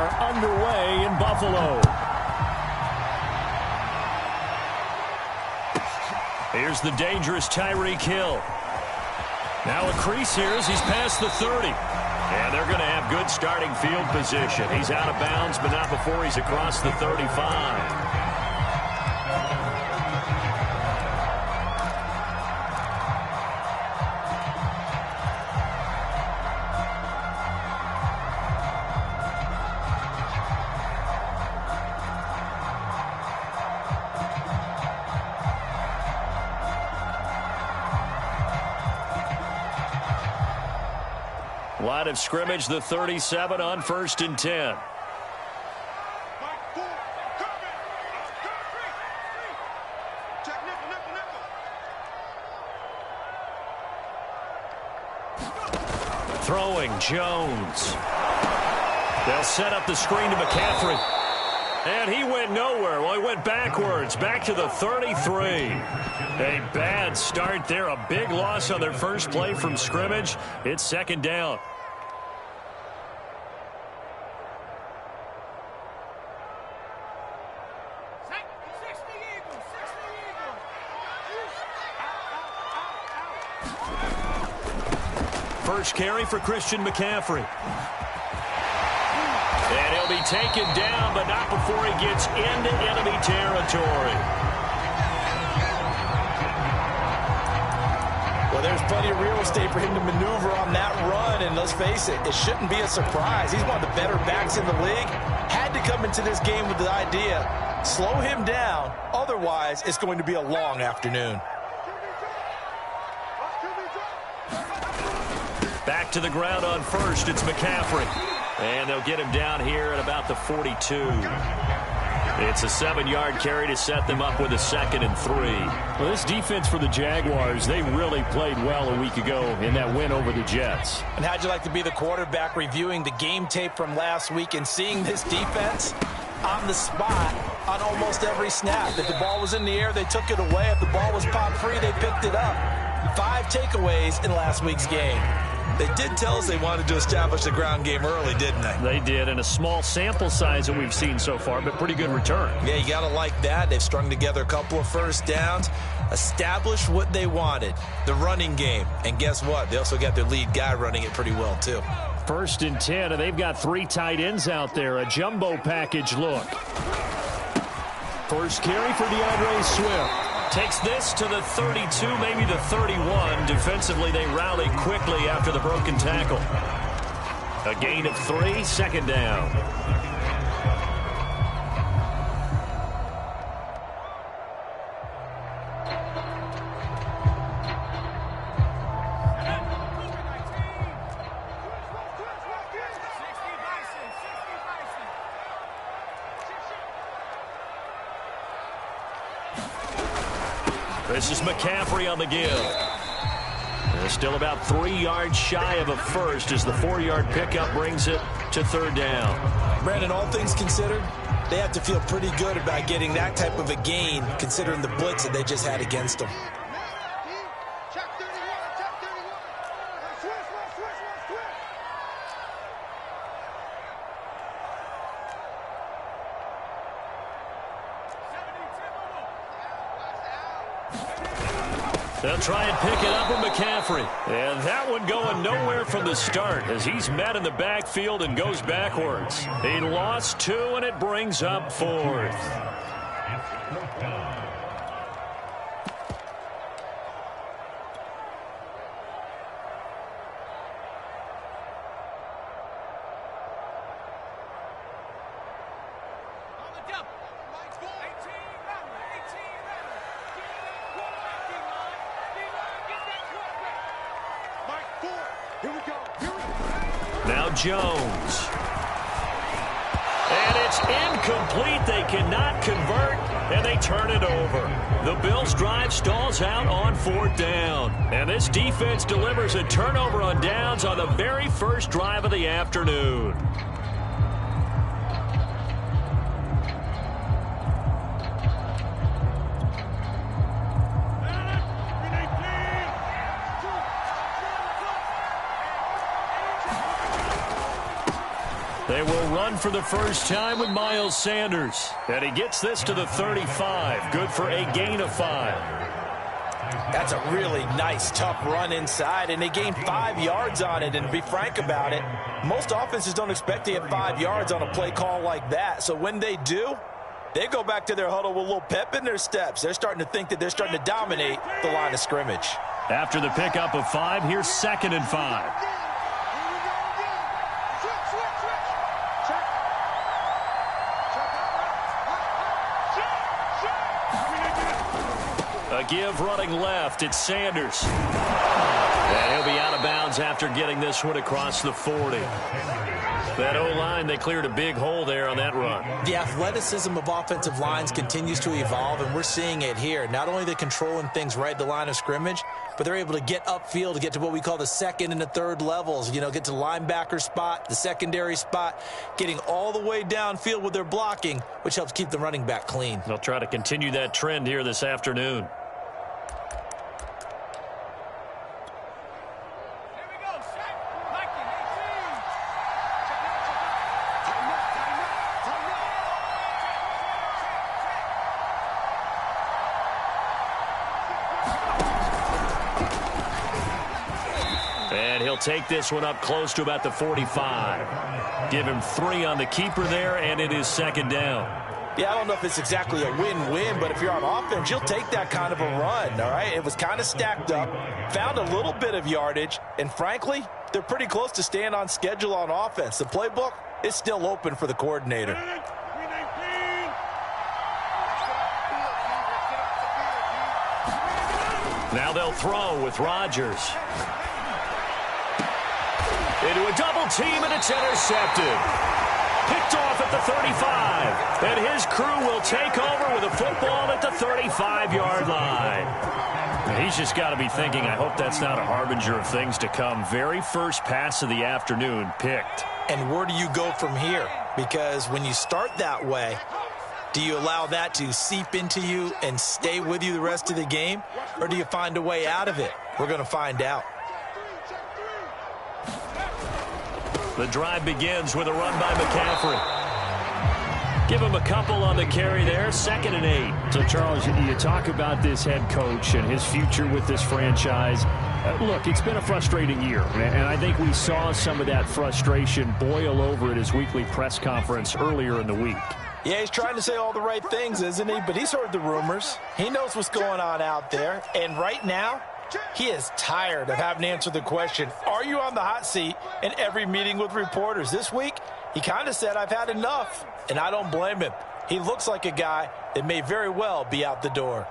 are underway in Buffalo. Here's the dangerous Tyreek Hill. Now a crease here as he's past the 30. And they're going to have good starting field position. He's out of bounds, but not before he's across the 35. Line of scrimmage, the 37 on 1st and 10. Throwing Jones. They'll set up the screen to McCaffrey. And he went nowhere. Well, he went backwards, back to the 33. A bad start there. A big loss on their first play from scrimmage. It's 2nd down. First carry for Christian McCaffrey. And he'll be taken down, but not before he gets into enemy territory. Well, there's plenty of real estate for him to maneuver on that run, and let's face it, it shouldn't be a surprise. He's one of the better backs in the league. Had to come into this game with the idea, slow him down, otherwise it's going to be a long afternoon. Back to the ground on first, it's McCaffrey. And they'll get him down here at about the 42. It's a 7-yard carry to set them up with a 2nd and 3. Well, this defense for the Jaguars, they really played well a week ago in that win over the Jets. And how'd you like to be the quarterback reviewing the game tape from last week and seeing this defense on the spot on almost every snap? If the ball was in the air, they took it away. If the ball was popped free, they picked it up. 5 takeaways in last week's game. They did tell us they wanted to establish the ground game early, didn't they? They did, and a small sample size that we've seen so far, but pretty good return. Yeah, you got to like that. They've strung together a couple of first downs, established what they wanted, the running game. And guess what? They also got their lead guy running it pretty well, too. 1st and 10, and they've got 3 tight ends out there. A jumbo package look. First carry for DeAndre Swift. Takes this to the 32, maybe the 31. Defensively, they rally quickly after the broken tackle. A gain of 3, 2nd down. This is McCaffrey on the give. They're still about 3 yards shy of a first as the 4-yard pickup brings it to 3rd down. Brandon, all things considered, they have to feel pretty good about getting that type of a gain considering the blitz that they just had against them. They'll try and pick it up with McCaffrey. And that one going nowhere from the start as he's met in the backfield and goes backwards. He lost 2, and it brings up 4th. Now Jones. And it's incomplete. They cannot convert, and they turn it over. The Bills' drive stalls out on 4th down. And this defense delivers a turnover on downs on the very first drive of the afternoon. They will run for the first time with Miles Sanders. And he gets this to the 35. Good for a gain of 5. That's a really nice, tough run inside, and they gained 5 yards on it. And to be frank about it, most offenses don't expect to get 5 yards on a play call like that. So when they do, they go back to their huddle with a little pep in their steps. They're starting to think that they're starting to dominate the line of scrimmage. After the pickup of 5, here's 2nd and 5. A give running left. It's Sanders. And he'll be out of bounds after getting this one across the 40. That O-line, they cleared a big hole there on that run. The athleticism of offensive lines continues to evolve, and we're seeing it here. Not only are they controlling things right at the line of scrimmage, but they're able to get upfield to get to what we call the second and the third levels. You know, get to the linebacker spot, the secondary spot, getting all the way downfield with their blocking, which helps keep the running back clean. They'll try to continue that trend here this afternoon. Take this one up close to about the 45. Give him 3 on the keeper there, and it is 2nd down. Yeah, I don't know if it's exactly a win-win, but if you're on offense, you'll take that kind of a run, all right? It was kind of stacked up, found a little bit of yardage, and frankly, they're pretty close to staying on schedule on offense. The playbook is still open for the coordinator. Now they'll throw with Rodgers. Into a double team, and it's intercepted. Picked off at the 35. And his crew will take over with a football at the 35-yard line. He's just got to be thinking, I hope that's not a harbinger of things to come. Very first pass of the afternoon picked. And where do you go from here? Because when you start that way, do you allow that to seep into you and stay with you the rest of the game? Or do you find a way out of it? We're going to find out. The drive begins with a run by McCaffrey. Give him a couple on the carry there, 2nd and 8. So, Charles, you talk about this head coach and his future with this franchise. Look, it's been a frustrating year, and I think we saw some of that frustration boil over at his weekly press conference earlier in the week. Yeah, he's trying to say all the right things, isn't he? But he's heard the rumors. He knows what's going on out there. And right now, he is tired of having to answer the question, are you on the hot seat, in every meeting with reporters. This week, he kind of said, I've had enough, and I don't blame him. He looks like a guy that may very well be out the door.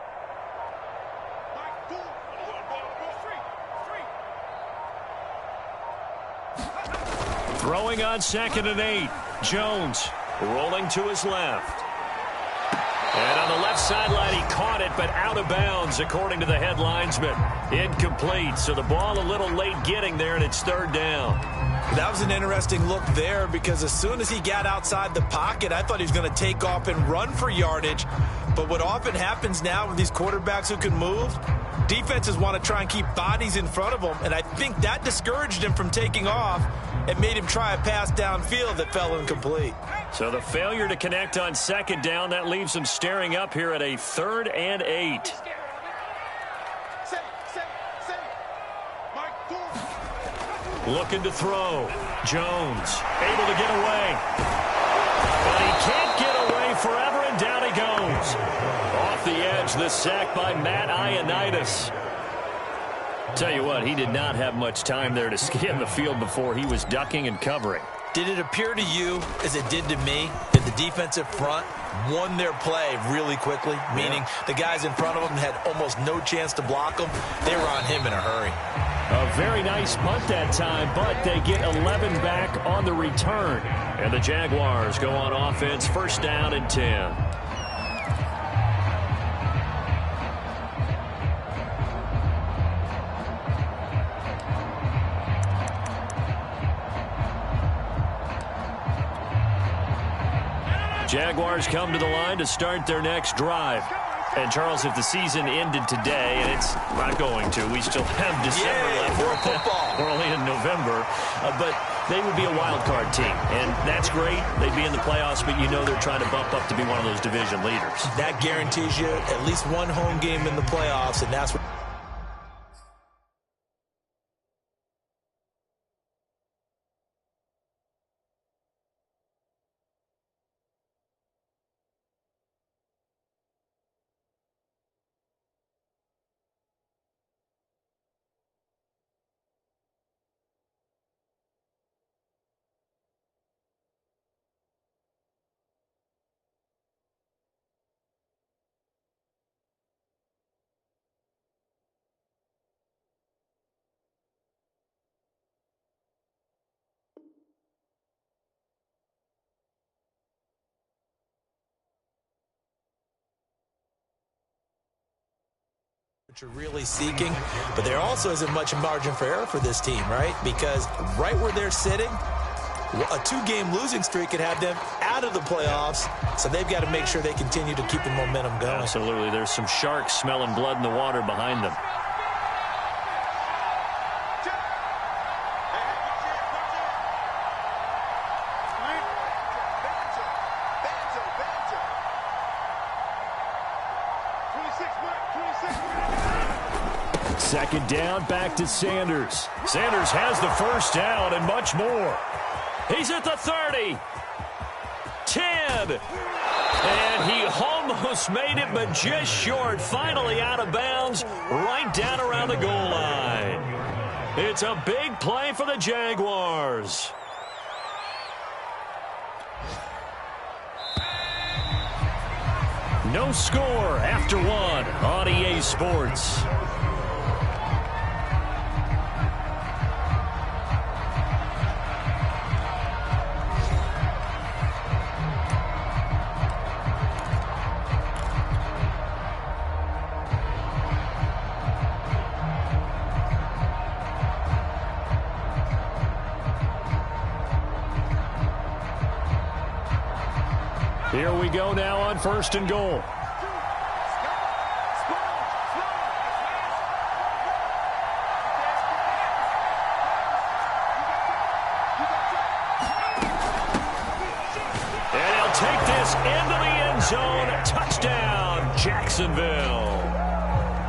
Throwing on 2nd and 8. Jones rolling to his left. And on the left sideline, he caught it, but out of bounds, according to the head linesman. Incomplete, so the ball a little late getting there, and it's 3rd down. That was an interesting look there, because as soon as he got outside the pocket, I thought he was going to take off and run for yardage. But what often happens now with these quarterbacks who can move, defenses want to try and keep bodies in front of them, and I think that discouraged him from taking off and made him try a pass downfield that fell incomplete. So the failure to connect on 2nd down, that leaves him staring up here at a 3rd and 8. Looking to throw. Jones able to get away. But he can't get away forever, and down he goes. Off the edge, the sack by Matt Ioannidis. Tell you what, he did not have much time there to scan the field before he was ducking and covering. Did it appear to you, as it did to me, that the defensive front won their play really quickly? Meaning the guys in front of them had almost no chance to block them. They were on him in a hurry. A very nice punt that time, but they get 11 back on the return. And the Jaguars go on offense, 1st down and 10. Jaguars come to the line to start their next drive. And, Charles, if the season ended today, and it's not going to, we still have December left. More football. We're only in November. But they would be a wild card team. And that's great. They'd be in the playoffs, but you know they're trying to bump up to be one of those division leaders. That guarantees you at least one home game in the playoffs, and that's what you're really seeking, but there also isn't much margin for error for this team, right? Because right where they're sitting, a two-game losing streak could have them out of the playoffs, so they've got to make sure they continue to keep the momentum going. Absolutely. There's some sharks smelling blood in the water behind them. Second down, back to Sanders. Sanders has the first down and much more. He's at the 30. 10. And he almost made it, but just short. Finally out of bounds, right down around the goal line. It's a big play for the Jaguars. No score after one on EA Sports. Here we go now on first and goal. And he'll take this into the end zone. Touchdown, Jacksonville.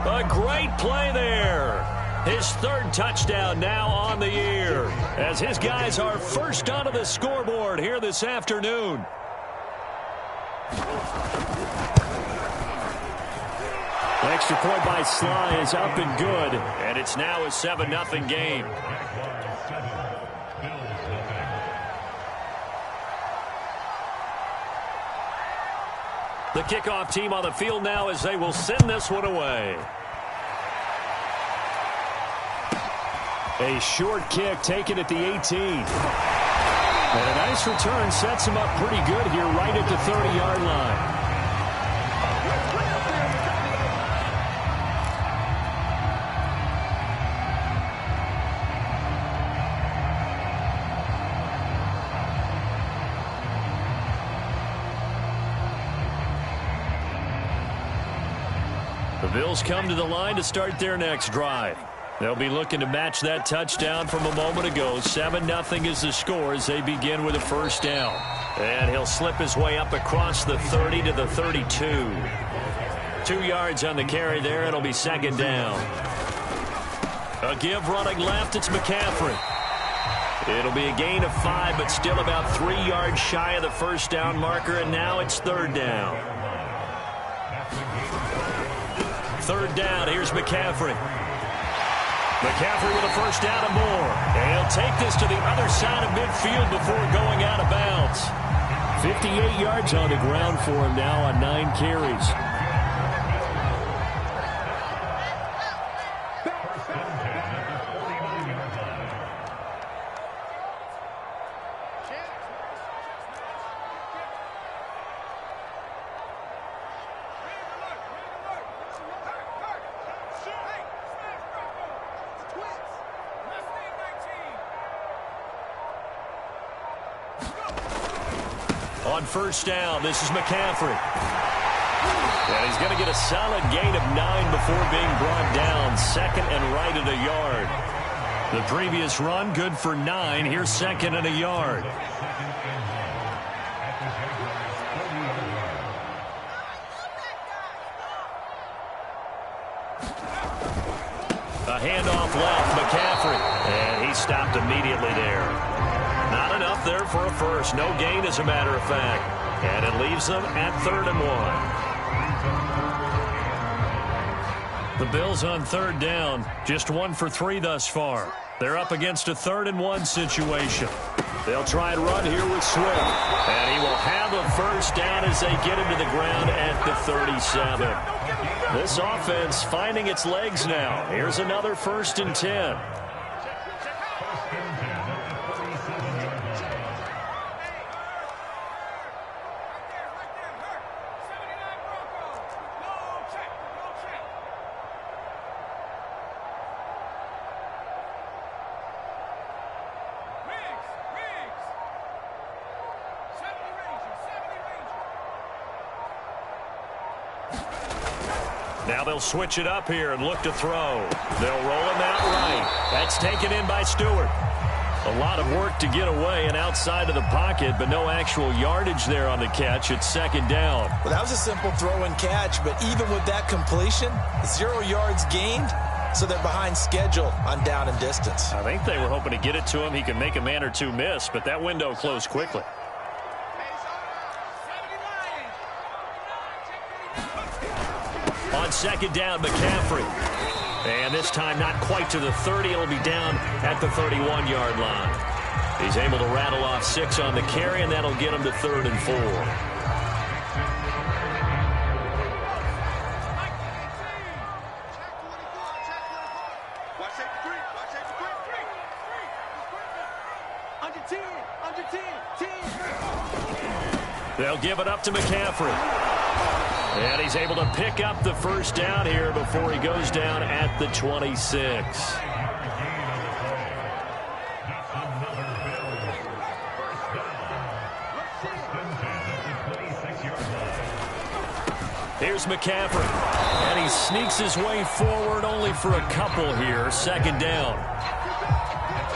A great play there. His third touchdown now on the year, as his guys are first onto the scoreboard here this afternoon. Extra point by Sly is up and good. And it's now a 7-0 game. The kickoff team on the field now as they will send this one away. A short kick taken at the 18. And a nice return sets him up pretty good here right at the 30-yard line. The Bills come to the line to start their next drive. They'll be looking to match that touchdown from a moment ago. 7-0 is the score as they begin with a first down. And he'll slip his way up across the 30 to the 32. 2 yards on the carry there. It'll be second down. A give running left. It's McCaffrey. It'll be a gain of 5, but still about 3 yards shy of the first down marker. And now it's third down. Third down. Here's McCaffrey. McCaffrey with a first down and more. And he'll take this to the other side of midfield before going out of bounds. 58 yards on the ground for him now on 9 carries. On first down, this is McCaffrey. And he's going to get a solid gain of 9 before being brought down. Second and right at a yard. The previous run good for 9. Here's second and a yard. A handoff left, McCaffrey. And he stopped immediately there. Not enough there for a first. No gain, as a matter of fact. And it leaves them at 3rd and 1. The Bills on 3rd down. Just 1 for 3 thus far. They're up against a 3rd and 1 situation. They'll try and run here with Swift. And he will have a first down as they get him to the ground at the 37. This offense finding its legs now. Here's another 1st and 10. Now they'll switch it up here and look to throw. They'll roll him out right. That's taken in by Stewart. A lot of work to get away and outside of the pocket, but no actual yardage there on the catch. It's 2nd down. Well, that was a simple throw and catch, but even with that completion, 0 yards gained, so they're behind schedule on down and distance. I think they were hoping to get it to him. He could make a man or two miss, but that window closed quickly. On 2nd down, McCaffrey. And this time not quite to the 30. It'll be down at the 31-yard line. He's able to rattle off 6 on the carry, and that'll get him to 3rd and 4. They'll give it up to McCaffrey. And he's able to pick up the first down here before he goes down at the 26. Here's McCaffrey. And he sneaks his way forward only for a couple here. 2nd down.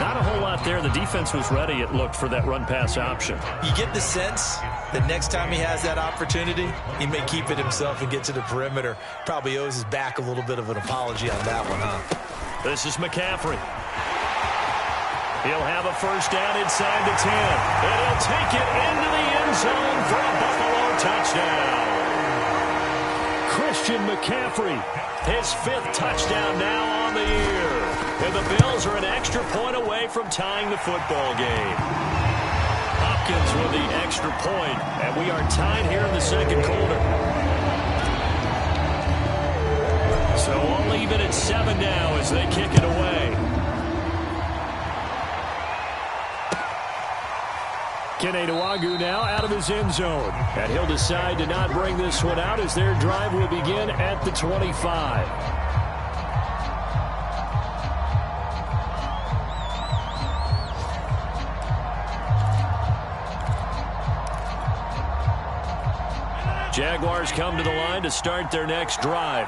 Not a whole lot there. The defense was ready, it looked, for that run-pass option. You get the sense that next time he has that opportunity, he may keep it himself and get to the perimeter. Probably owes his back a little bit of an apology on that one, huh? This is McCaffrey. He'll have a first down inside the 10. And he'll take it into the end zone for a Buffalo touchdown. Christian McCaffrey, his 5th touchdown now on the year. And the Bills are an extra point away from tying the football game. Hopkins with the extra point, and we are tied here in the 2nd quarter. So I'll leave it at 7 now as they kick it away. Kene Nwangwu now out of his end zone. And he'll decide to not bring this one out as their drive will begin at the 25. Jaguars come to the line to start their next drive.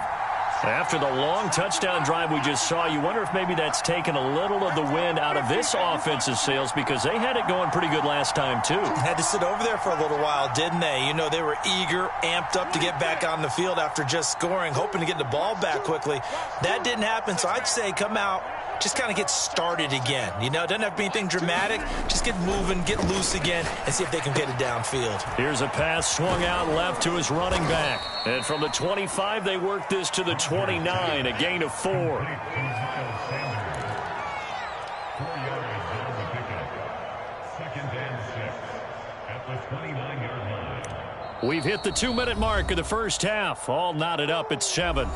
After the long touchdown drive we just saw, you wonder if maybe that's taken a little of the wind out of this offensive sails, because they had it going pretty good last time, too. Had to sit over there for a little while, didn't they? You know, they were eager, amped up to get back on the field after just scoring, hoping to get the ball back quickly. That didn't happen, so I'd say come out, just kind of get started again. You know, it doesn't have to be anything dramatic. Just get moving, get loose again, and see if they can get it downfield. Here's a pass swung out left to his running back. And from the 25, they work this to the 29, a gain of 4. We've hit the 2-minute mark of the first half. All knotted up at 7.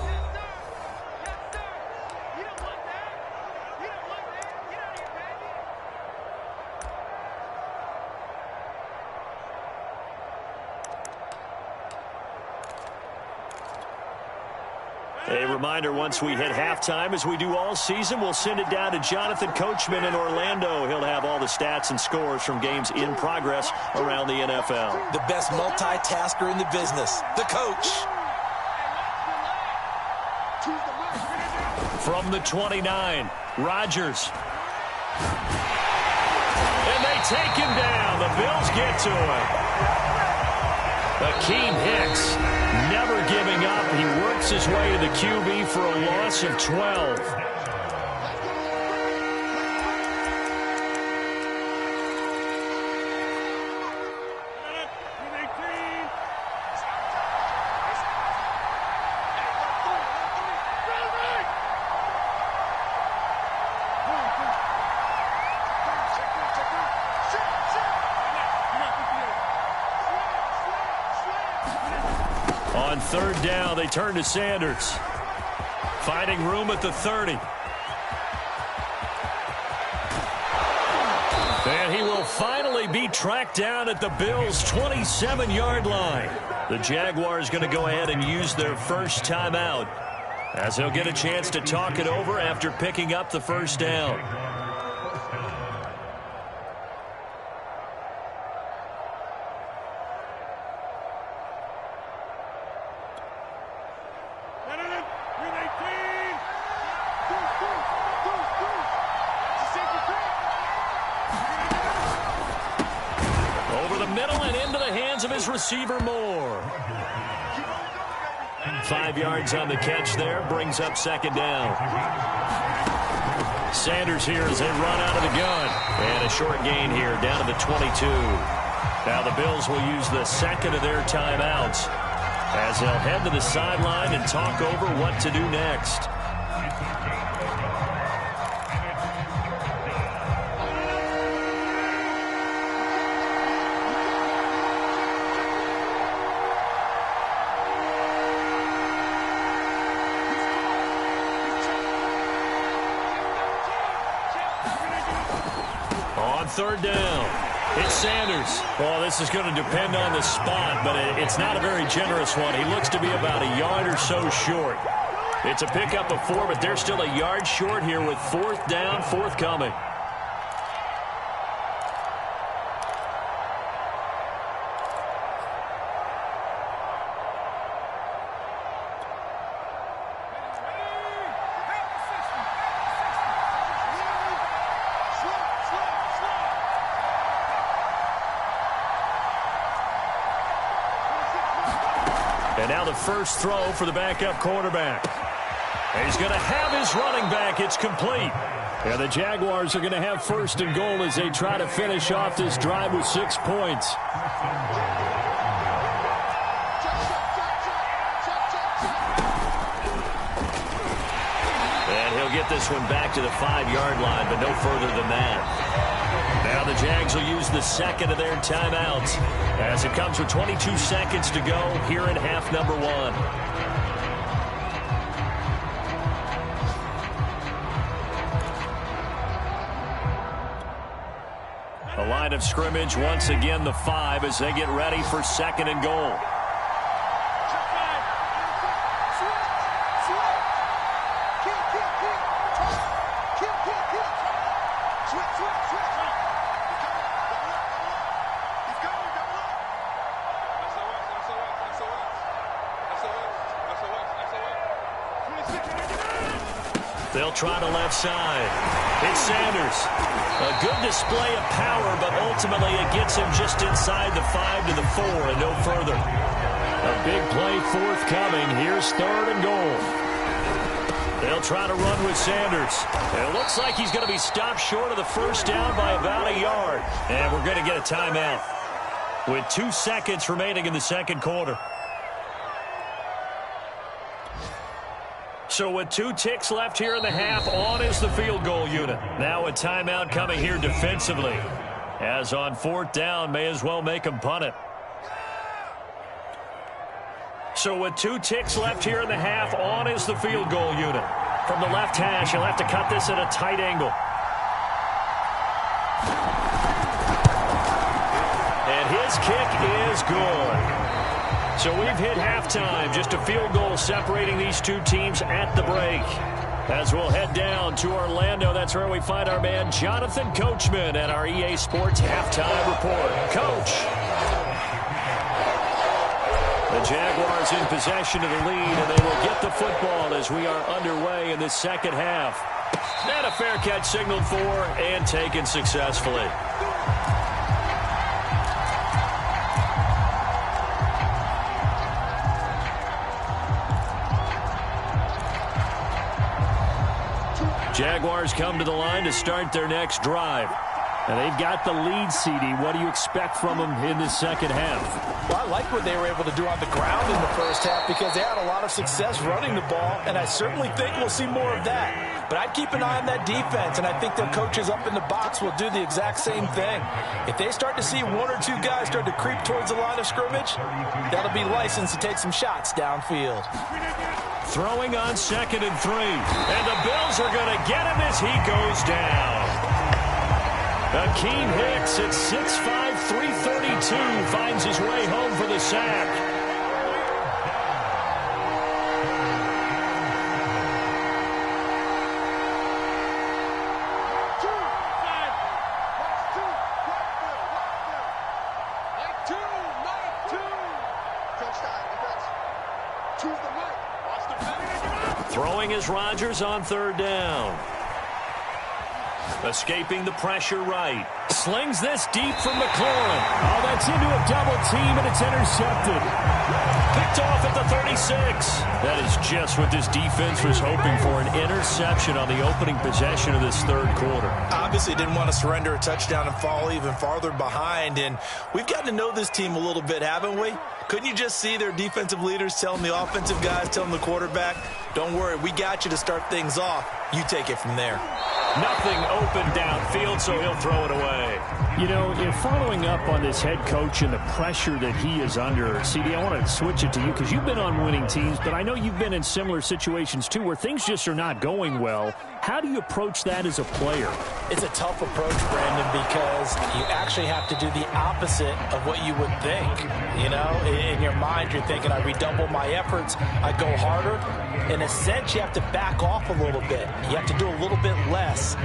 A reminder, once we hit halftime, as we do all season, we'll send it down to Jonathan Coachman in Orlando. He'll have all the stats and scores from games in progress around the NFL. The best multitasker in the business, the coach. From the 29, Rodgers. And they take him down. The Bills get to him. Akeem Hicks never giving up. He works his way to the QB for a loss of 12. On third down, they turn to Sanders. Finding room at the 30. And he will finally be tracked down at the Bills' 27-yard line. The Jaguars going to go ahead and use their first timeout, as they'll get a chance to talk it over after picking up the first down. Receiver Moore. 5 yards on the catch there, brings up second down. Sanders here as they run out of the gun. And a short gain here down to the 22. Now the Bills will use the second of their timeouts as they'll head to the sideline and talk over what to do next. Third down. It's Sanders. Well, this is going to depend on the spot, but it's not a very generous one. He looks to be about a yard or so short. It's a pickup of 4, but they're still a yard short here with fourth down, forthcoming. And now the first throw for the backup quarterback. And he's going to have his running back. It's complete. And the Jaguars are going to have first and goal as they try to finish off this drive with 6 points. And he'll get this one back to the 5-yard line, but no further than that. Now the Jags will use the second of their timeouts as it comes with 22 seconds to go here in half number 1. A line of scrimmage once again the 5 as they get ready for second and goal. They'll try to left side. It's Sanders. A good display of power, but ultimately it gets him just inside the 5 to the 4 and no further. A big play forthcoming. Here's third and goal. They'll try to run with Sanders. And it looks like he's going to be stopped short of the first down by about a yard. And we're going to get a timeout with 2 seconds remaining in the second quarter. So with 2 ticks left here in the half, on is the field goal unit. Now a timeout coming here defensively. As on fourth down, may as well make them punt it. So with 2 ticks left here in the half, on is the field goal unit. From the left hash, he'll have to cut this at a tight angle. And his kick is good. So we've hit halftime, just a field goal separating these 2 teams at the break. As we'll head down to Orlando, that's where we find our man Jonathan Coachman at our EA Sports Halftime Report. Coach. The Jaguars in possession of the lead, and they will get the football as we are underway in this second half. And a fair catch signaled for and taken successfully. Jaguars come to the line to start their next drive. And they've got the lead, CD. What do you expect from them in this second half? Well, I like what they were able to do on the ground in the first half because they had a lot of success running the ball, and I certainly think we'll see more of that. But I'd keep an eye on that defense, and I think their coaches up in the box will do the exact same thing. If they start to see one or two guys start to creep towards the line of scrimmage, that'll be licensed to take some shots downfield. Throwing on 2nd and 3. And the Bills are going to get him as he goes down. Akeem Hicks at 6'5", 332 finds his way home for the sack. Throwing is Rodgers on 3rd down. Escaping the pressure right. Slings this deep from McLaurin. Oh, that's into a double team, and it's intercepted. Picked off at the 36. That is just what this defense was hoping for, an interception on the opening possession of this third quarter. Obviously didn't want to surrender a touchdown and fall even farther behind, and we've gotten to know this team a little bit, haven't we? Couldn't you just see their defensive leaders telling the offensive guys, telling the quarterback, don't worry, we got you to start things off. You take it from there. Nothing open downfield, so he'll throw it away. You know, in following up on this head coach and the pressure that he is under, CD, I want to switch it to you because you've been on winning teams, but I know you've been in similar situations too where things just are not going well. How do you approach that as a player? It's a tough approach, Brandon, because you actually have to do the opposite of what you would think. You know, in your mind, you're thinking, I redouble my efforts, I go harder. In a sense, you have to back off a little bit. You have to do a little bit less.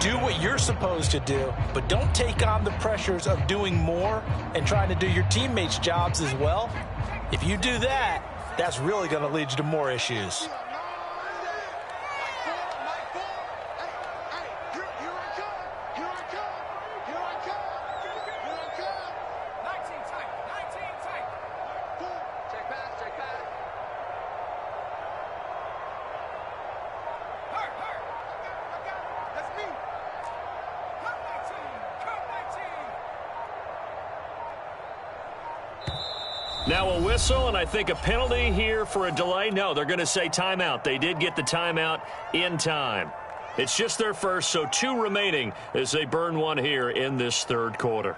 Do what you're supposed to do, but don't take on the pressures of doing more and trying to do your teammates' jobs as well. If you do that, that's really going to lead you to more issues. Now a whistle, and I think a penalty here for a delay. No, they're going to say timeout. They did get the timeout in time. It's just their first, so 2 remaining as they burn one here in this third quarter.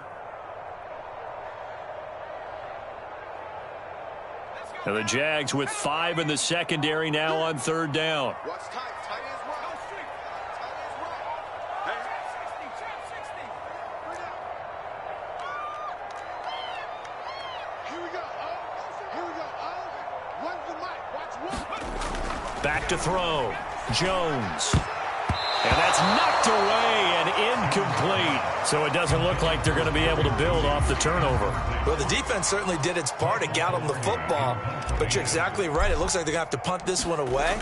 And the Jags with 5 in the secondary now on 3rd down. Back to throw. Jones. And that's knocked away and incomplete. So it doesn't look like they're going to be able to build off the turnover. Well, the defense certainly did its part to get them the football. But you're exactly right. It looks like they're going to have to punt this one away.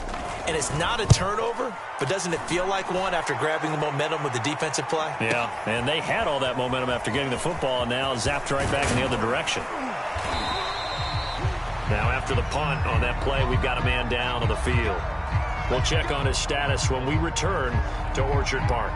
And it's not a turnover, but doesn't it feel like one after grabbing the momentum with the defensive play? Yeah, and they had all that momentum after getting the football and now zapped right back in the other direction. Now after the punt on that play, we've got a man down on the field. We'll check on his status when we return to Orchard Park.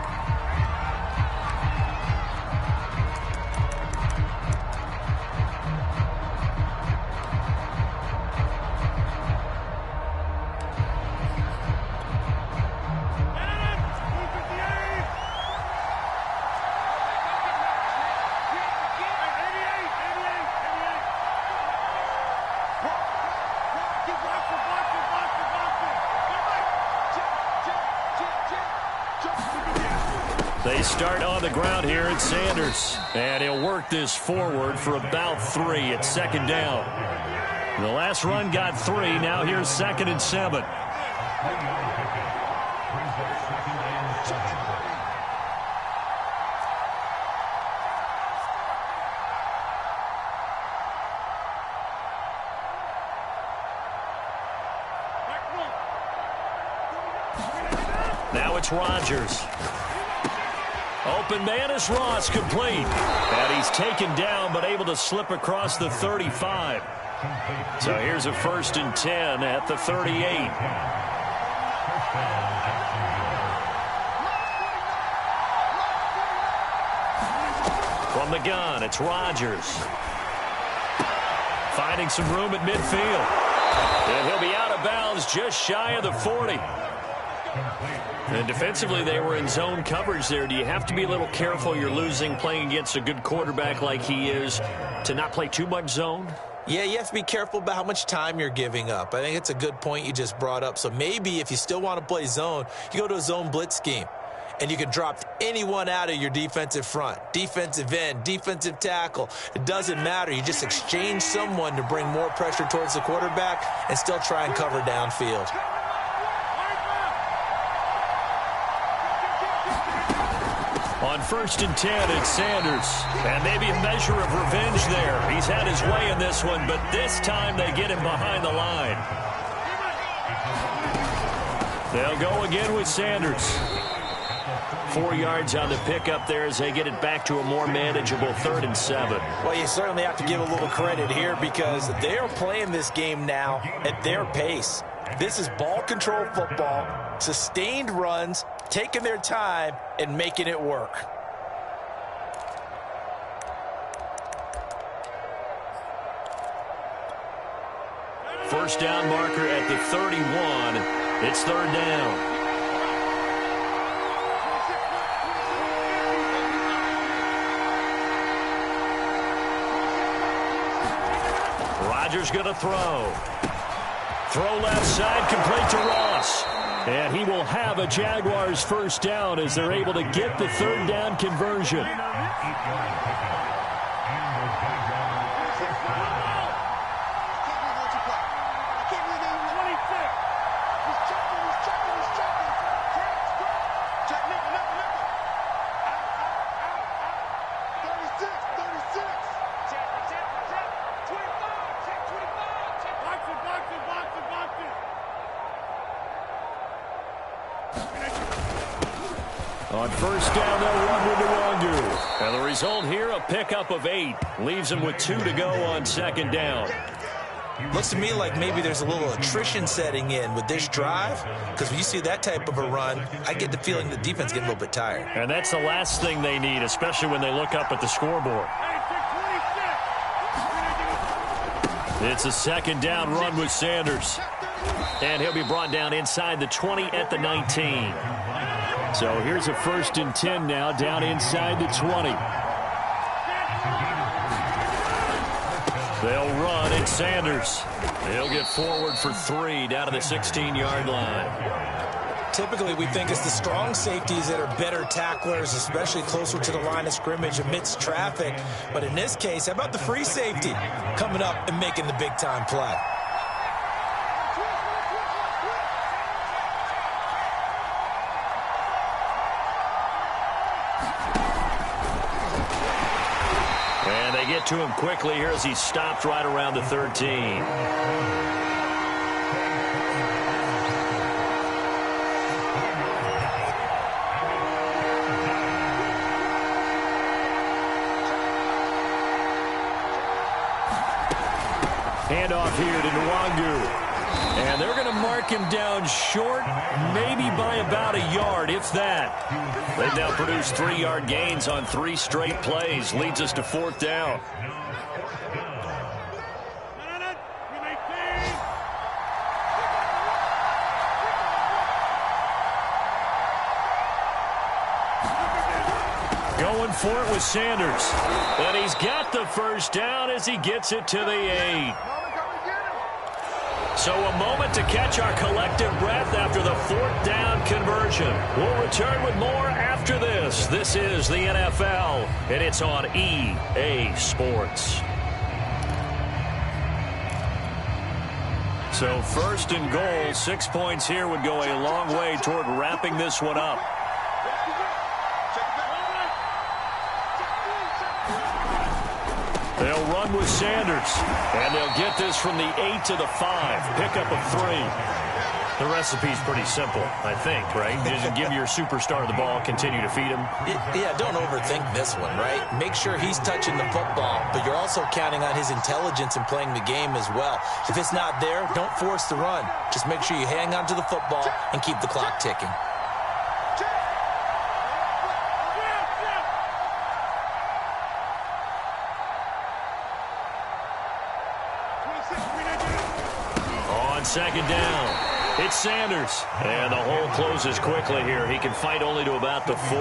They start on the ground here at Sanders. And he'll work this forward for about 3 at 2nd down. The last run got 3. Now here's 2nd and 7. Now it's Rodgers. Open man is Ross, complete. And he's taken down but able to slip across the 35. So here's a 1st and 10 at the 38. From the gun, it's Rodgers. Finding some room at midfield. And he'll be out of bounds just shy of the 40. And defensively, they were in zone coverage there. Do you have to be a little careful? You're losing playing against a good quarterback like he is to not play too much zone? Yeah, you have to be careful about how much time you're giving up. I think it's a good point you just brought up. So maybe if you still want to play zone, you go to a zone blitz scheme. And you can drop anyone out of your defensive front, defensive end, defensive tackle. It doesn't matter. You just exchange someone to bring more pressure towards the quarterback and still try and cover downfield. On 1st and 10, it's Sanders. And maybe a measure of revenge there. He's had his way in this one, but this time they get him behind the line. They'll go again with Sanders. 4 yards on the pickup there as they get it back to a more manageable 3rd and 7. Well, you certainly have to give a little credit here because they are playing this game now at their pace. This is ball control football, sustained runs, taking their time and making it work. First down marker at the 31. It's 3rd down. Rodgers going to throw. Throw left side, complete to Ross. And he will have a Jaguars first down as they're able to get the 3rd down conversion. On 1st down, they'll run with Nwangu. And the result here, a pickup of 8. Leaves them with 2 to go on 2nd down. Looks to me like maybe there's a little attrition setting in with this drive, because when you see that type of a run, I get the feeling the defense getting a little bit tired. And that's the last thing they need, especially when they look up at the scoreboard. It's a 2nd down run with Sanders. And he'll be brought down inside the 20 at the 19. So here's a 1st and 10 now, down inside the 20. They'll run. It's Sanders. He'll get forward for 3 down to the 16-yard line. Typically, we think it's the strong safeties that are better tacklers, especially closer to the line of scrimmage amidst traffic. But in this case, how about the free safety coming up and making the big-time play? And they get to him quickly here as he stopped right around the 13. Handoff here to Nwangu. And they're going to mark him down short, maybe by about a yard, if that. They've now produced 3-yard gains on 3 straight plays. Leads us to 4th down. Going for it with Sanders. And he's got the first down as he gets it to the 8. So a moment to catch our collective breath after the 4th down conversion. We'll return with more after this. This is the NFL, and it's on EA Sports. So 1st and goal, 6 points here would go a long way toward wrapping this one up. They'll run with Sanders, and they'll get this from the 8 to the 5. Pickup of 3. The recipe's pretty simple, I think, right? Just give your superstar the ball, continue to feed him. Yeah, don't overthink this one, right? Make sure he's touching the football, but you're also counting on his intelligence in playing the game as well. If it's not there, don't force the run. Just make sure you hang on to the football and keep the clock ticking. On second down, it's Sanders. And the hole closes quickly here. He can fight only to about the 4.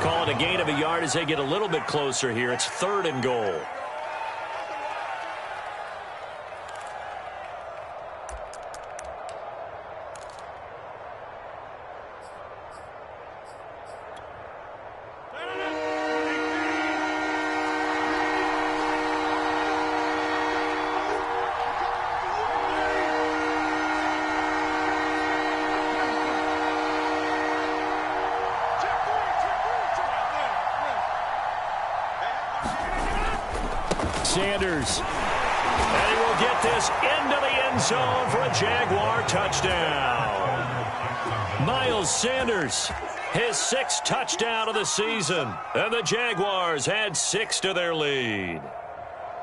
Call it a gain of a yard as they get a little bit closer here. It's 3rd and goal. Sanders, and he will get this into the end zone for a Jaguar touchdown. Miles Sanders, his 6th touchdown of the season, and the Jaguars had 6 to their lead.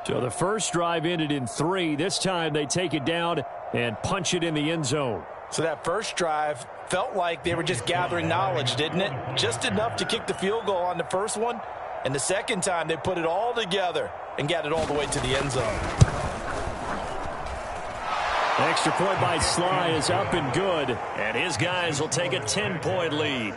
So the first drive ended in 3. This time they take it down and punch it in the end zone. So that first drive felt like they were just gathering knowledge, didn't it? Just enough to kick the field goal on the first one, and the second time they put it all together and got it all the way to the end zone. Extra point by Sly is up and good. And his guys will take a 10-point lead.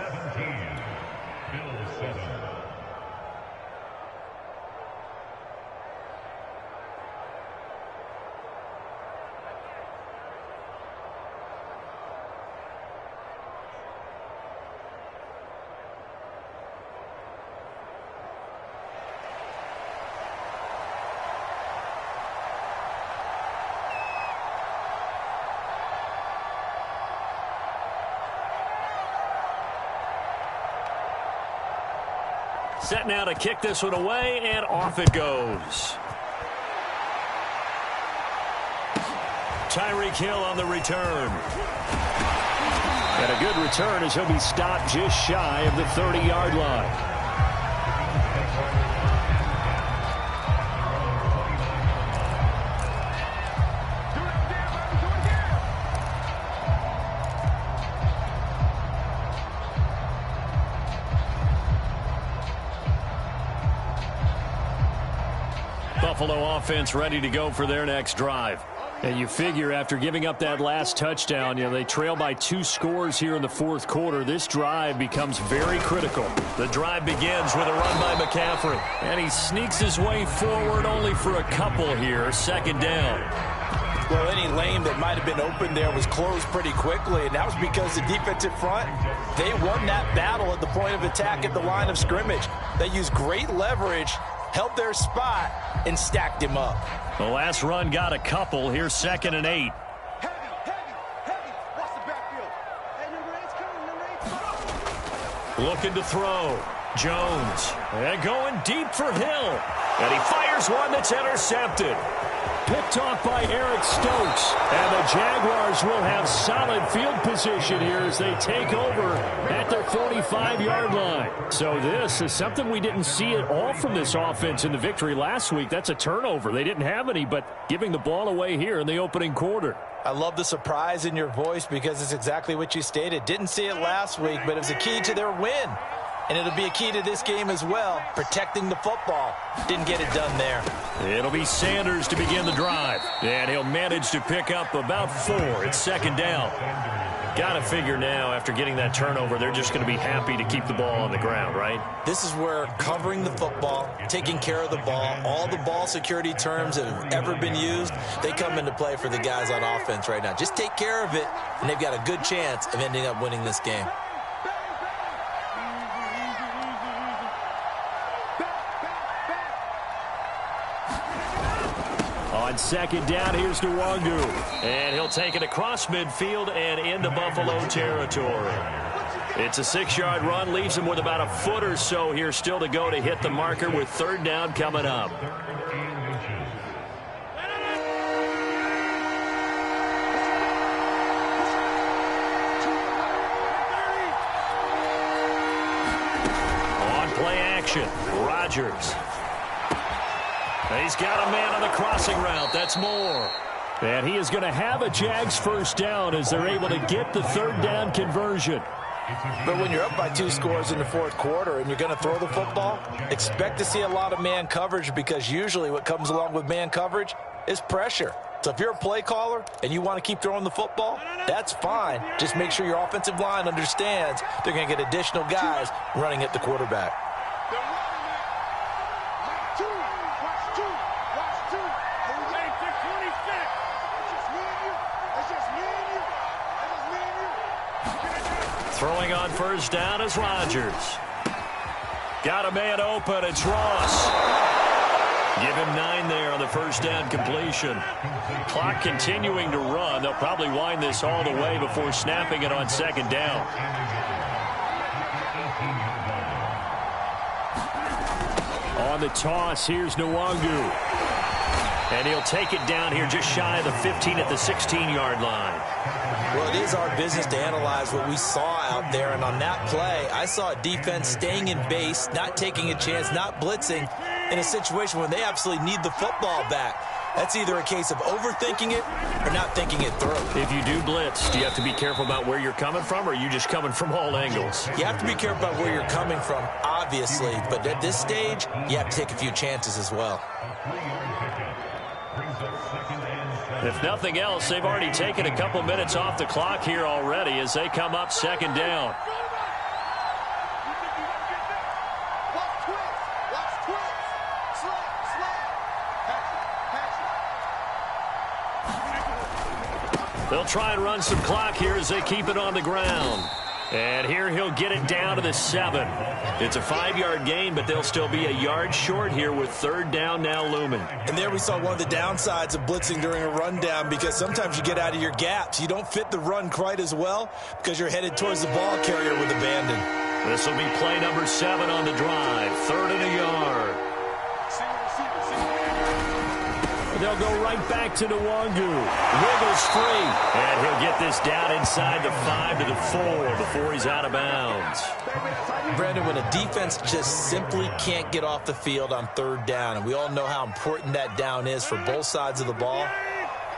Set now to kick this one away, and off it goes. Tyreek Hill on the return. And a good return as he'll be stopped just shy of the 30-yard line. Buffalo offense ready to go for their next drive. And you figure after giving up that last touchdown, they trail by 2 scores here in the 4th quarter. This drive becomes very critical. The drive begins with a run by McCaffrey. And he sneaks his way forward only for a couple here. 2nd down. Well, any lane that might have been open there was closed pretty quickly, and that was because the defensive front, they won that battle at the point of attack at the line of scrimmage. They used great leverage, held their spot, and stacked him up. The last run got a couple. Here's 2nd and 8. Looking to throw. Jones. And going deep for Hill. And he fires one that's intercepted. Picked off by Eric Stokes. And the Jaguars will have solid field position here as they take over at their 45-yard line. So this is something we didn't see at all from this offense in the victory last week. That's a turnover. They didn't have any, but giving the ball away here in the opening quarter. I love the surprise in your voice because it's exactly what you stated. Didn't see it last week, but it was a key to their win. And it'll be a key to this game as well, protecting the football. Didn't get it done there. It'll be Sanders to begin the drive. And he'll manage to pick up about 4. It's 2nd down. Got to figure now, after getting that turnover, they're just going to be happy to keep the ball on the ground, right? This is where covering the football, taking care of the ball, all the ball security terms that have ever been used, they come into play for the guys on offense right now. Just take care of it, and they've got a good chance of ending up winning this game. On 2nd down, here's Nwangu. And he'll take it across midfield and into Buffalo territory. It's a 6-yard run, leaves him with about a foot or so here still to go to hit the marker with 3rd down coming up. action. Rodgers. He's got a man on the crossing route. That's Moore. And he is going to have a Jags first down as they're able to get the third down conversion. But when you're up by 2 scores in the fourth quarter and you're going to throw the football, expect to see a lot of man coverage, because usually what comes along with man coverage is pressure. So if you're a play caller and you want to keep throwing the football, that's fine. Just make sure your offensive line understands they're going to get additional guys running at the quarterback. Throwing on first down is Rodgers. Got a man open. It's Ross. Give him 9 there on the first down completion. Clock continuing to run. They'll probably wind this all the way before snapping it on second down. On the toss, here's Nwangu. And he'll take it down here just shy of the 15 at the 16-yard line. Well, it is our business to analyze what we saw out there, and on that play, I saw a defense staying in base, not taking a chance, not blitzing in a situation where they absolutely need the football back. That's either a case of overthinking it or not thinking it through. If you do blitz, do you have to be careful about where you're coming from, or are you just coming from all angles? You have to be careful about where you're coming from, obviously, but at this stage, you have to take a few chances as well. If nothing else, they've already taken a couple minutes off the clock here already as they come up second down. They'll try and run some clock here as they keep it on the ground. And here he'll get it down to the 7. It's a 5-yard gain, but they'll still be a yard short here with third down now looming. And there we saw one of the downsides of blitzing during a rundown, because sometimes you get out of your gaps. You don't fit the run quite as well because you're headed towards the ball carrier with abandon. This will be play number 7 on the drive. 3rd and a yard. They'll go right back to Nwangu. Wiggles free. And he'll get this down inside the 5 to the 4 before he's out of bounds. Brandon, when a defense just simply can't get off the field on third down, and we all know how important that down is for both sides of the ball,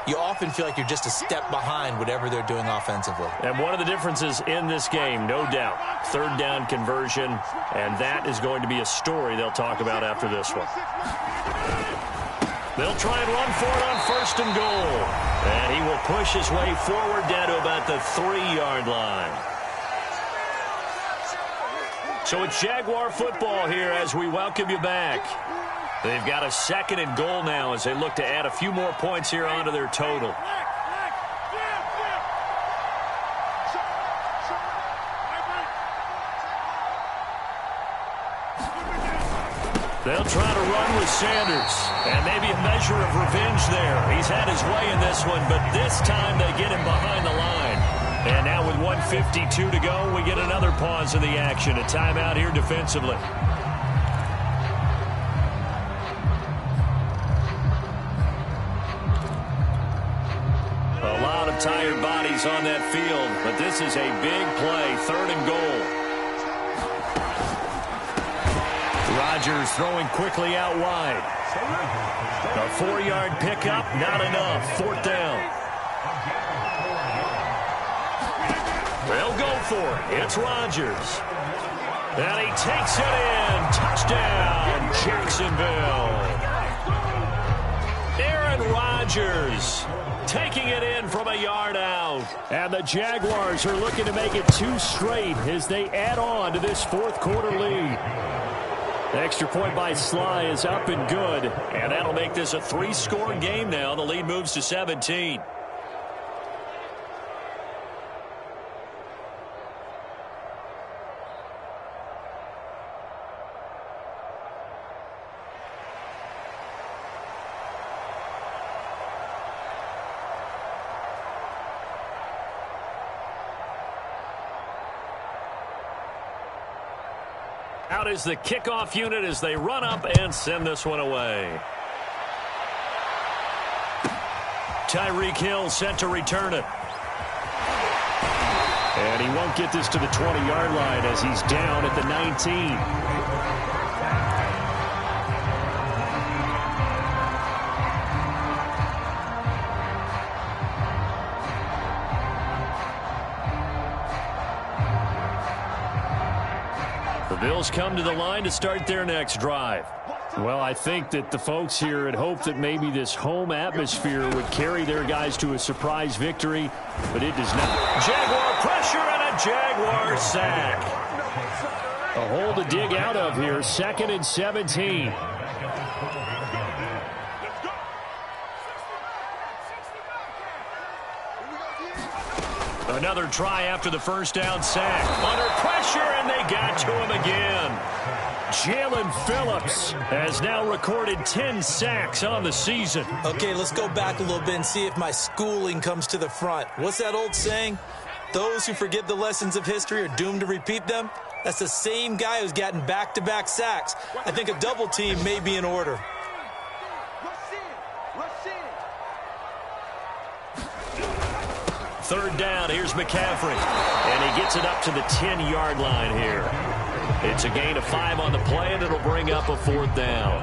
you often feel like you're just a step behind whatever they're doing offensively. And one of the differences in this game, no doubt, third down conversion, and that is going to be a story they'll talk about after this one. They'll try and run for it on 1st and goal. And he will push his way forward down to about the 3-yard line. So it's Jaguar football here as we welcome you back. They've got a 2nd and goal now as they look to add a few more points here onto their total. They'll try to run with Sanders, and maybe a measure of revenge there. He's had his way in this one, but this time they get him behind the line. And now with 1:52 to go, we get another pause in the action. A timeout here defensively. A lot of tired bodies on that field, but this is a big play, 3rd and goal. Rodgers throwing quickly out wide. A 4-yard pickup, not enough. 4th down. They'll go for it. It's Rodgers. And he takes it in. Touchdown, Jacksonville. Aaron Rodgers taking it in from a yard out. And the Jaguars are looking to make it 2 straight as they add on to this 4th quarter lead. The extra point by Sly is up and good. And that'll make this a 3-score game now. The lead moves to 17. Out is the kickoff unit as they run up and send this one away. Tyreek Hill set to return it. And he won't get this to the 20-yard line as he's down at the 19. The Bills come to the line to start their next drive. Well, I think that the folks here had hoped that maybe this home atmosphere would carry their guys to a surprise victory, but it does not. Jaguar pressure and a Jaguar sack. A hole to dig out of here, 2nd and 17. Another try after the first down sack. Under pressure, and they got to him again. Jalen Phillips has now recorded 10 sacks on the season. Okay, let's go back a little bit and see if my schooling comes to the front. What's that old saying? Those who forget the lessons of history are doomed to repeat them. That's the same guy who's gotten back-to-back sacks. I think a double team may be in order. Third down, here's McCaffrey. And he gets it up to the 10-yard line here. It's a gain of 5 on the play, and it'll bring up a 4th down.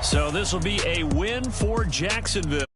So this will be a win for Jacksonville.